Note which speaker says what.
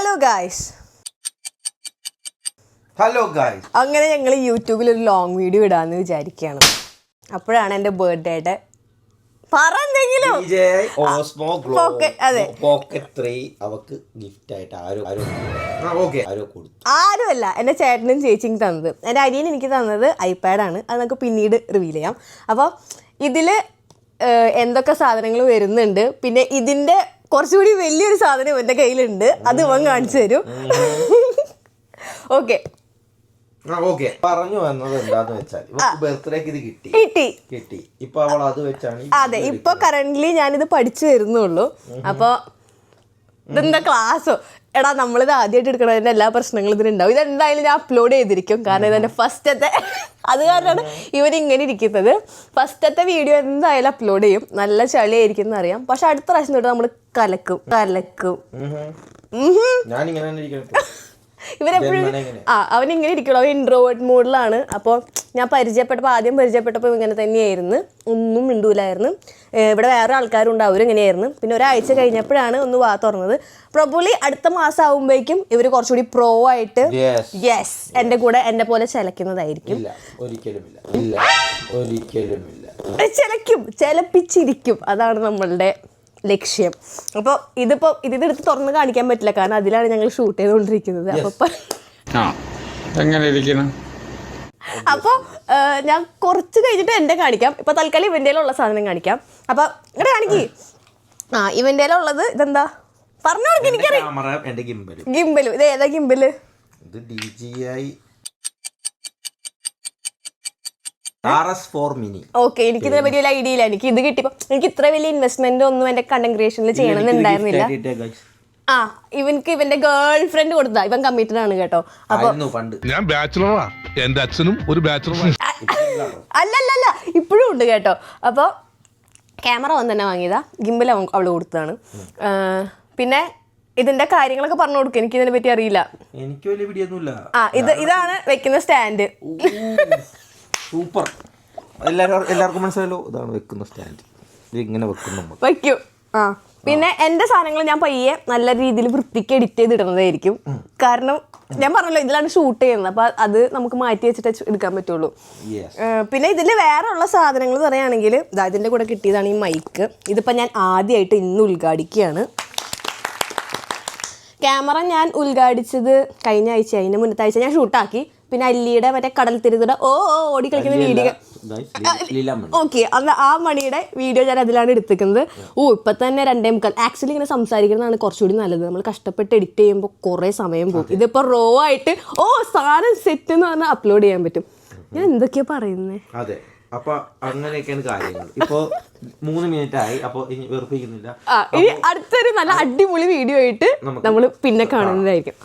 Speaker 1: Hello guys. അങ്ങനെ ഞങ്ങൾ യൂട്യൂബിൽ ഒരു ലോങ് വീഡിയോ ഇടാന്ന് വിചാരിക്കുകയാണ്. അപ്പോഴാണ് എൻ്റെ ബർത്ത്ഡേയുടെ ആരുമല്ല എൻ്റെ ചേട്ടനും ചേച്ചിയും തന്നത്. എൻ്റെ അനിയൻ എനിക്ക് തന്നത് ഐപാഡാണ്. അത് നമുക്ക് പിന്നീട് റിവീൽ ചെയ്യാം. അപ്പോൾ ഇതിൽ എന്തൊക്കെ സാധനങ്ങൾ വരുന്നുണ്ട്, പിന്നെ ഇതിൻ്റെ കുറച്ചുകൂടി വലിയൊരു സാധനം എൻ്റെ കയ്യിലുണ്ട്, അത് ഇവൻ കാണിച്ചു തരും. ഓക്കെ
Speaker 2: പറഞ്ഞു വന്നത് എന്താന്ന് വെച്ചാൽ ബർത്ത്ഡേക്ക് ഇത് കിട്ടി. ഇപ്പൊ അവൾ അത് വെച്ചാണ്.
Speaker 1: അതെ, ഇപ്പൊ കറന്റ്ലി ഞാനിത് പഠിച്ചു വരുന്നുള്ളൂ. അപ്പൊ ഇതെന്താ ക്ലാസ്സോ? എടാ, നമ്മളിത് ആദ്യമായിട്ട് എടുക്കണതിന്റെ എല്ലാ പ്രശ്നങ്ങളും ഇതിനുണ്ടാവും. ഇതെന്തായാലും ഞാൻ അപ്ലോഡ് ചെയ്തിരിക്കും, കാരണം ഇതെന്റെ ഫസ്റ്റത്തെ, അത് കാരണമാണ് ഇവരിങ്ങനെ ഇരിക്കുന്നത്. ഫസ്റ്റത്തെ വീഡിയോ എന്തായാലും അപ്ലോഡ് ചെയ്യും. നല്ല ചളിയായിരിക്കും എന്നറിയാം, പക്ഷെ അടുത്ത പ്രാവശ്യം തൊട്ട് നമ്മൾ കലക്കും. ഇവരെപ്പോഴും അവനിങ്ങനെ ഇരിക്കണം. അവൻ ഇൻട്രോവേർട്ട് മോഡിലാണ്. അപ്പോൾ ഞാൻ ആദ്യം പരിചയപ്പെട്ടപ്പോൾ ഇങ്ങനെ തന്നെയായിരുന്നു, ഒന്നും മിണ്ടൂലായിരുന്നു. ഇവിടെ വേറെ ആൾക്കാരുണ്ട്, അവരും ഇങ്ങനെയായിരുന്നു. പിന്നെ ഒരാഴ്ച കഴിഞ്ഞപ്പോഴാണ് ഒന്ന് വാ തുറന്നത്. പ്രോബബ്ലി അടുത്ത മാസം ആകുമ്പോഴേക്കും ഇവർ കുറച്ചുകൂടി പ്രോ ആയിട്ട് എൻ്റെ കൂടെ എന്നെ പോലെ ചലക്കുന്നതായിരിക്കും. ചലപ്പിച്ചിരിക്കും. അതാണ് നമ്മളുടെ ലക്ഷ്യം. അപ്പോൾ ഇതെടുത്ത് തുറന്ന് കാണിക്കാൻ പറ്റില്ല, കാരണം അതിലാണ് ഞങ്ങൾ ഷൂട്ട് ചെയ്തുകൊണ്ടിരിക്കുന്നത്. അപ്പോൾ ഞാൻ കുറച്ച് കഴിഞ്ഞിട്ട് എൻ്റെ കാണിക്കാം. ഇപ്പൊ തൽക്കാലം ഇവൻ്റെയിലുള്ള സാധനം കാണിക്കാം. അപ്പൊ ഇങ്ങനെ കാണിക്കേ. ഇവൻ്റെയിലുള്ളത് ഇതെന്താ പറഞ്ഞു കൊടുക്ക. എനിക്കറിയാം. ഗിംബലും. ഇത് ഏതാ ഗിംബല്? ഓക്കെ, എനിക്കിതിനെ പറ്റി വലിയ ഐഡിയ ഇല്ല. എനിക്ക് ഇത് കിട്ടിയപ്പോ എനിക്ക് ഇത്ര വലിയ ഇൻവെസ്റ്റ്മെന്റ് ഒന്നും എന്റെ കണ്ടന്റ് ക്രിയേഷനിൽ ചെയ്യണമെന്നുണ്ടായിരുന്നില്ല. ഇവൻക്ക് ഇവന്റെ ഗേൾ ഫ്രണ്ട് കൊടുത്താ. ഇവൻ കമ്മിറ്റഡ് ആണ് കേട്ടോ. അപ്പൊ
Speaker 3: ഞാൻ ബാച്ചിലറാ, എന്റെ അച്ഛനും ഒരു ബാച്ചിലറാണ്.
Speaker 1: അല്ലല്ല, ഇപ്പോഴും ഉണ്ട് കേട്ടോ. അപ്പോൾ ക്യാമറ അവൻ തന്നെ വാങ്ങിയതാ, ഗിംബൽ അവള് കൊടുത്തതാണ്. പിന്നെ ഇതിന്റെ കാര്യങ്ങളൊക്കെ പറഞ്ഞു കൊടുക്കും. എനിക്ക് ഇതിനെ പറ്റി അറിയില്ല.
Speaker 2: എനിക്ക് വലിയ പിടിയൊന്നുമില്ല.
Speaker 1: ഇതാണ് വെക്കുന്ന സ്റ്റാൻഡ്.
Speaker 2: സൂപ്പർ. എല്ലാവർക്കും മനസ്സിലായല്ലോ, ഇതാണ് വെക്കുന്ന സ്റ്റാൻഡ്. ഇങ്ങനെ
Speaker 1: വയ്ക്കും. പിന്നെ എൻ്റെ സാധനങ്ങൾ ഞാൻ പയ്യെ നല്ല രീതിയിൽ വൃത്തിക്ക് എഡിറ്റ് ചെയ്തിടുന്നതായിരിക്കും. കാരണം ഞാൻ പറഞ്ഞല്ലോ, ഇതിലാണ് ഷൂട്ട് ചെയ്യുന്നത്. അപ്പോൾ അത് നമുക്ക് മാറ്റി വെച്ചിട്ട് എടുക്കാൻ പറ്റുള്ളൂ. പിന്നെ ഇതിൽ വേറെ ഉള്ള സാധനങ്ങൾ പറയുകയാണെങ്കിൽ ഇതിൻ്റെ കൂടെ കിട്ടിയതാണ് ഈ മൈക്ക്. ഇതിപ്പോൾ ഞാൻ ആദ്യമായിട്ട് ഇന്ന് ഉദ്ഘാടിക്കുകയാണ്. ക്യാമറ ഞാൻ ഉദ്ഘാടിച്ചത് കഴിഞ്ഞ ആഴ്ച, അതിൻ്റെ മുന്നത്തെ ആഴ്ച ഞാൻ ഷൂട്ടാക്കി. പിന്നെ അല്ലിയുടെ മറ്റേ കടൽ തിരുതുടെ ഓടി കളിക്കുന്ന വീഡിയോ, ഓക്കെ, അന്ന് ആ മണിയുടെ വീഡിയോ ഞാൻ അതിലാണ് എടുത്തിരിക്കുന്നത്. ഇപ്പം തന്നെ 2:45. ആക്ച്വലി ഇങ്ങനെ സംസാരിക്കുന്നതാണ് കുറച്ചുകൂടി നല്ലത്. നമ്മൾ കഷ്ടപ്പെട്ട് എഡിറ്റ് ചെയ്യുമ്പോൾ കുറേ സമയം പോകും. ഇതിപ്പോൾ റോ ആയിട്ട് സാധനം സെറ്റ് എന്ന് പറഞ്ഞാൽ അപ്ലോഡ് ചെയ്യാൻ പറ്റും. ഞാൻ എന്തൊക്കെയാ പറയുന്നത്?
Speaker 2: അതെ, അപ്പൊ അങ്ങനെയൊക്കെയാണ് കാര്യങ്ങൾ. ഇപ്പൊ 3 മിനിറ്റ് ആയി. അപ്പൊ ഇനി വെറുപ്പിക്കുന്നില്ല.
Speaker 1: ഇനി അടുത്തൊരു നല്ല അടിപൊളി വീഡിയോ ആയിട്ട് നമ്മൾ പിന്നെ കാണുന്നതായിരിക്കും.